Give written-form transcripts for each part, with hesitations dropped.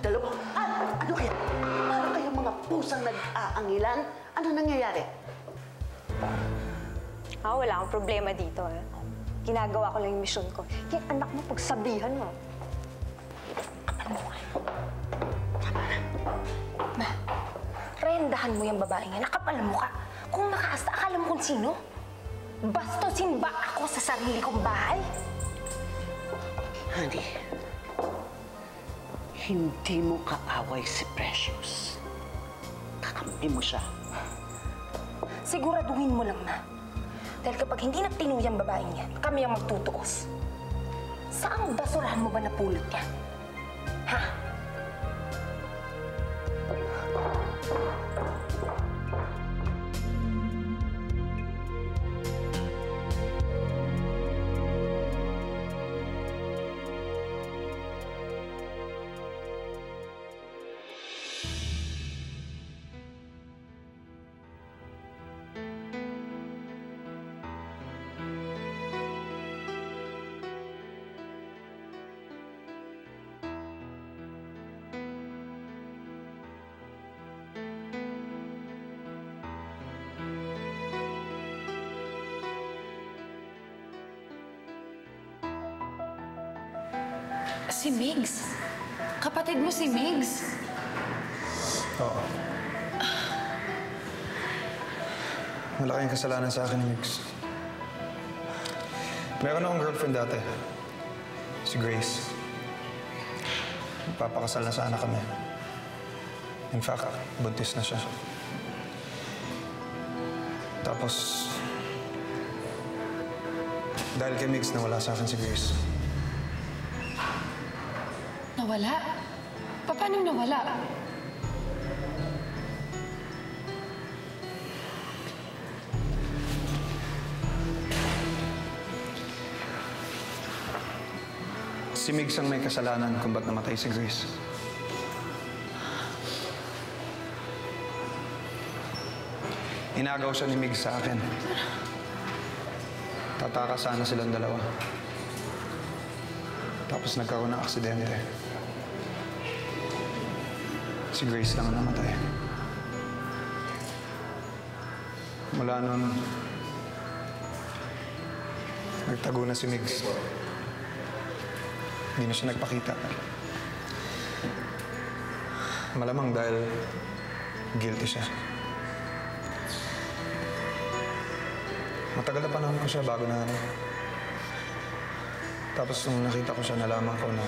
dalawa. Ano kaya? Para kayong mga pusang nag-aangilan? Ano nangyayari? Wala akong problema dito, eh. Ginagawa ko lang yung misyon ko. Yung anak mo, pagsabihan mo. Ano mo? Ma, rendahan mo yung babae nga. Nakapal mo ka. Kung makaasta, akala mo kung sino? Bastusin ba ako sa sarili kong bahay? Honey, hindi mo kaaway si Precious. Kakampi mo siya. Siguraduhin mo lang, Ma. Dahil kapag hindi nagtinuyang babaeng yan, kami ang magtutuos. Saang basurahan mo ba napulot yan? Ha? Si Migs. Kapatid mo si Migs. Oo. Malaking kasalanan sa akin ni Migs. Meron akong girlfriend dati. Si Grace. Papakasal na sana kami. In fact, buntis na siya. Tapos, dahil kay Migs, nawala sa akin si Grace. Nawala? Paano nawala? Si Migs ang may kasalanan kung ba't namatay si Grace. Inagaw siya ni Migs sa akin. Tataka sana silang dalawa. Tapos nagkaroon ng aksidente. Si Grace lang ang namatay. Mula nun, nagtago na si Migs. Hindi na siya nagpakita. Malamang dahil guilty siya. Matagal na panahon ko siya bago na ano. Tapos nung nakita ko siya, nalaman ko na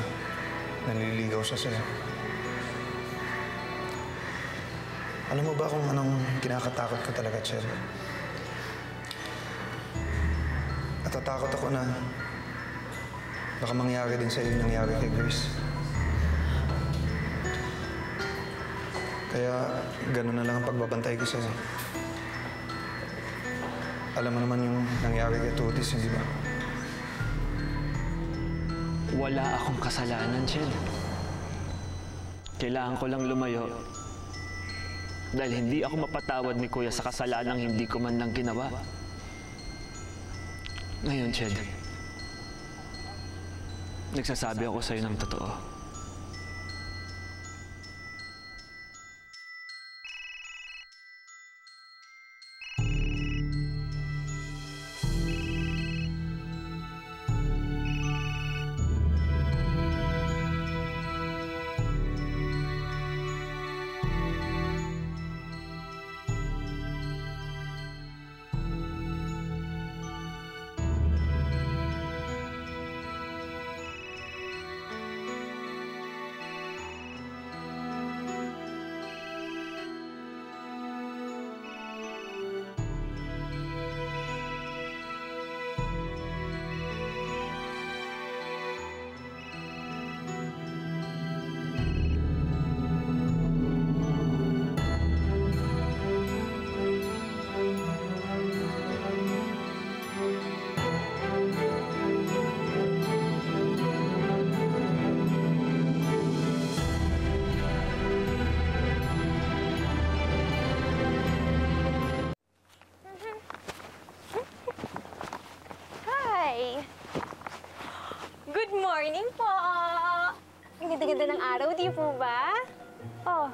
naliligaw siya sa'yo. Alam mo ba kung anong kinakatakot ko talaga, Chel? Natatakot ako na baka mangyari din sa'yo yung nangyari kay Grace. Kaya gano'n na lang ang pagbabantay ko sa'yo. Alam mo naman yung nangyari kay Tutis, hindi ba? Wala akong kasalanan, Chel. Kailangan ko lang lumayo. Dahil hindi ako mapatawad ni Kuya sa kasalanang hindi ko man lang ginawa. Ngayon, Chel, nagsasabi ako sa'yo ng totoo. Good morning po! Ang ganda-ganda ng araw, di po ba? Oh,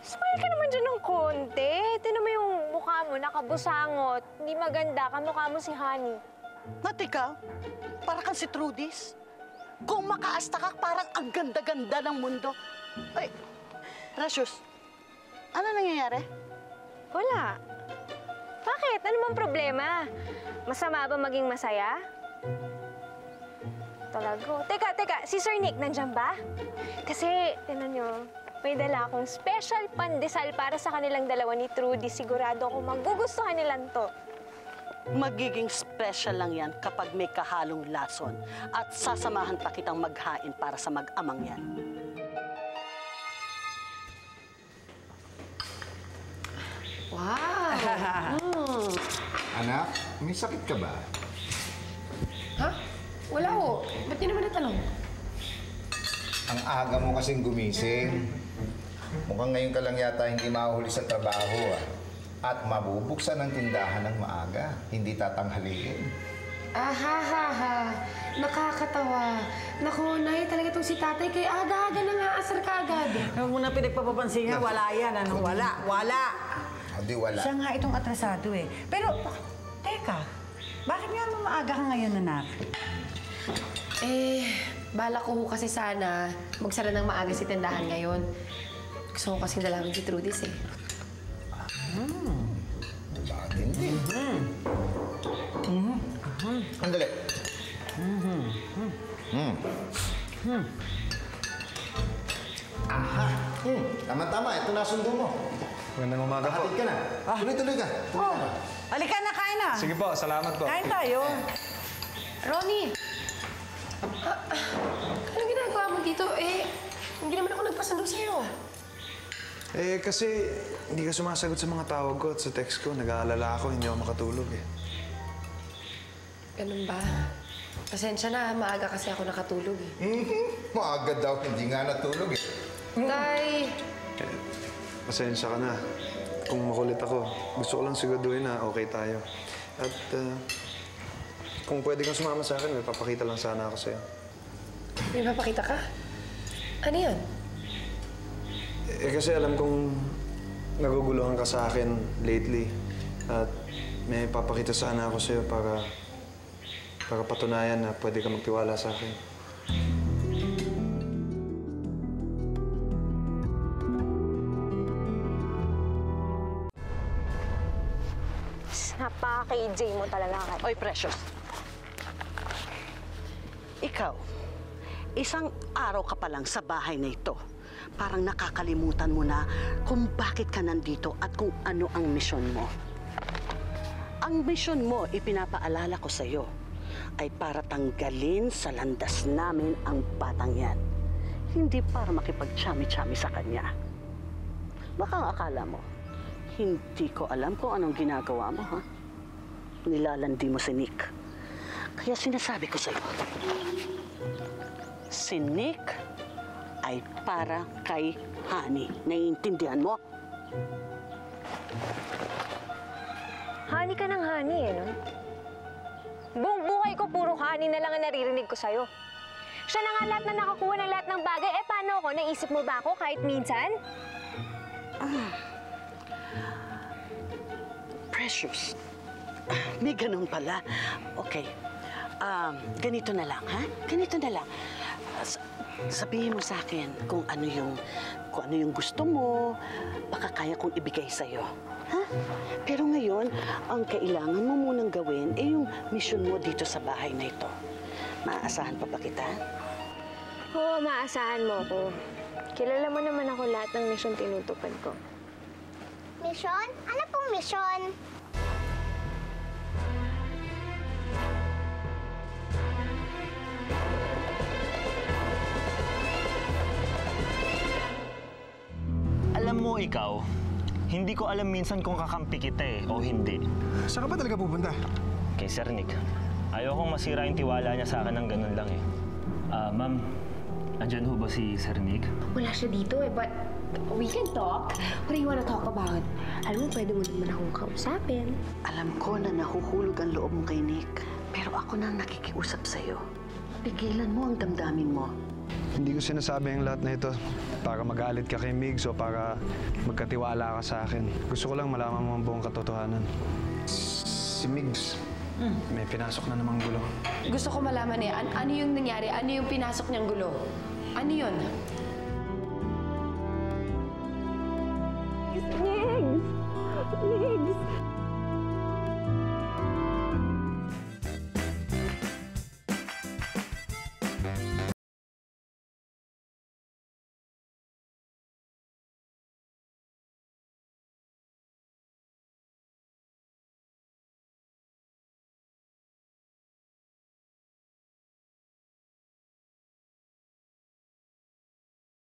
smile ka naman dyan ng konti. Tignan mo yung mukha mo, nakabusangot. Hindi maganda, kamukha mo si Honey. At ikaw, para kang si Trudis. Kung makaasta ka, parang ang ganda-ganda ng mundo. Ay, Precious, ano nangyayari? Wala. Bakit? Ano bang problema? Masama ba maging masaya? Talaga. Teka, si Sir Nick, nandyan ba? Kasi, tinan nyo, may dala akong special pandesal para sa kanilang dalawa ni Trudy. Sigurado ako magugustuhan nilang to. Magiging special lang yan kapag may kahalong lason at sasamahan pa kitang maghain para sa mag-amang yan. Wow! Anak, may sakit ka ba? Ha? Wala ho. Ba't niyo naman natanong? Ang aga mo kasing gumising. Mukhang ngayon ka lang yata hindi mahuhuli sa trabaho, ah. At mabubuksan ang tindahan ng maaga, hindi tatanghaliin. Ha. Nakakatawa. Naku, Nay, talaga itong si tatay kay aga-aga na nga asar ka agad. Huwag mo na pinagpapapansin nga, wala yan. Ano? Wala. O di wala. Siya nga itong atrasado eh. Pero, teka, bakit nga maaga ka ngayon, anak? Bala ko ho kasi sana magsara ng maaga si tindahan ngayon. Gusto ko kasing dalawin si Trudis eh. Bakit din? Andali. Aha. Tama-tama, ito na sundo mo. Magandang umaga po. Hatid ka na. Tuloy-tuloy ka. Tuloy ka. Halika na, kain na. Sige po, salamat po. Kain tayo. Ronnie! Anong ginagawa mo dito? Hindi naman ako nagpasundo sa'yo. Kasi hindi ka sumasagot sa mga tawag ko at sa text ko. Nag-aalala ako, hindi ako makatulog eh. Ganun ba? Pasensya na, maaga kasi ako nakatulog eh. Maaga daw, hindi nga natulog eh. Tay! Pasensya ka na. Kung makulit ako, gusto ko lang siguraduhin na okay tayo. At kung pwede kang sumama sa akin, may papakita lang sana ako sa'yo. May papakita ka? Ano yan? Kasi alam kong naguguluhan ka sa akin lately. At may papakita sana ako sa'yo para patunayan na pwede ka magtiwala sa akin. Napaka-KJ mo talaga. Oy, Precious. Ikaw, isang araw ka pa lang sa bahay na ito. Parang nakakalimutan mo na kung bakit ka nandito at kung ano ang misyon mo. Ang misyon mo, ipinapaalala ko sa'yo, ay para tanggalin sa landas namin ang batang yan. Hindi para makipag-chami-chami sa kanya. Baka ang akala mo, hindi ko alam kung anong ginagawa mo, ha? Nilalandi mo si Nick. Kaya sinasabi ko sa'yo, si Nick ay para kay Honey. Naiintindihan mo? Honey ka ng honey eh, no? Buong buhay ko, puro honey na lang ang naririnig ko sa'yo. Siya na nga lahat na nakakuha ng lahat ng bagay. Paano ako? Naisip mo ba ako kahit minsan? Precious. May ganun pala. Okay. Ganito na lang, ha? Ganito na lang. Sabihin mo sa akin kung ano yung gusto mo, baka kaya kong ibigay sa'yo. Ha? Pero ngayon, ang kailangan mo munang gawin ay yung mission mo dito sa bahay na ito. Maaasahan pa ba kita? Oo, maasahan mo ako. Kilala mo naman ako lahat ng mission tinutupad ko. Misyon? Ano pong misyon? Alam mo ikaw, hindi ko alam minsan kung kakampi kita o hindi. Saan ka ba talaga pupunta? Kay Sir Nick. Ayokong masira yung tiwala niya sa akin ng ganun lang eh. Ma'am, andyan ho ba si Sir Nick? Wala siya dito but we can talk. What do you wanna talk about? Alam mo, pwede mo naman akong kausapin. Alam ko na nahuhulog ang loob mo kay Nick. Pero ako na ang nakikiusap sa'yo. Pigilan mo ang damdamin mo. Hindi ko sinasabi ang lahat na ito para magalit ka kay Migs o para magkatiwala ka sa akin. Gusto ko lang malaman mo ang buong katotohanan. Si Migs, may pinasok na namang gulo. Gusto ko malaman ano yung nangyari, ano yung pinasok niyang gulo. Ano yun?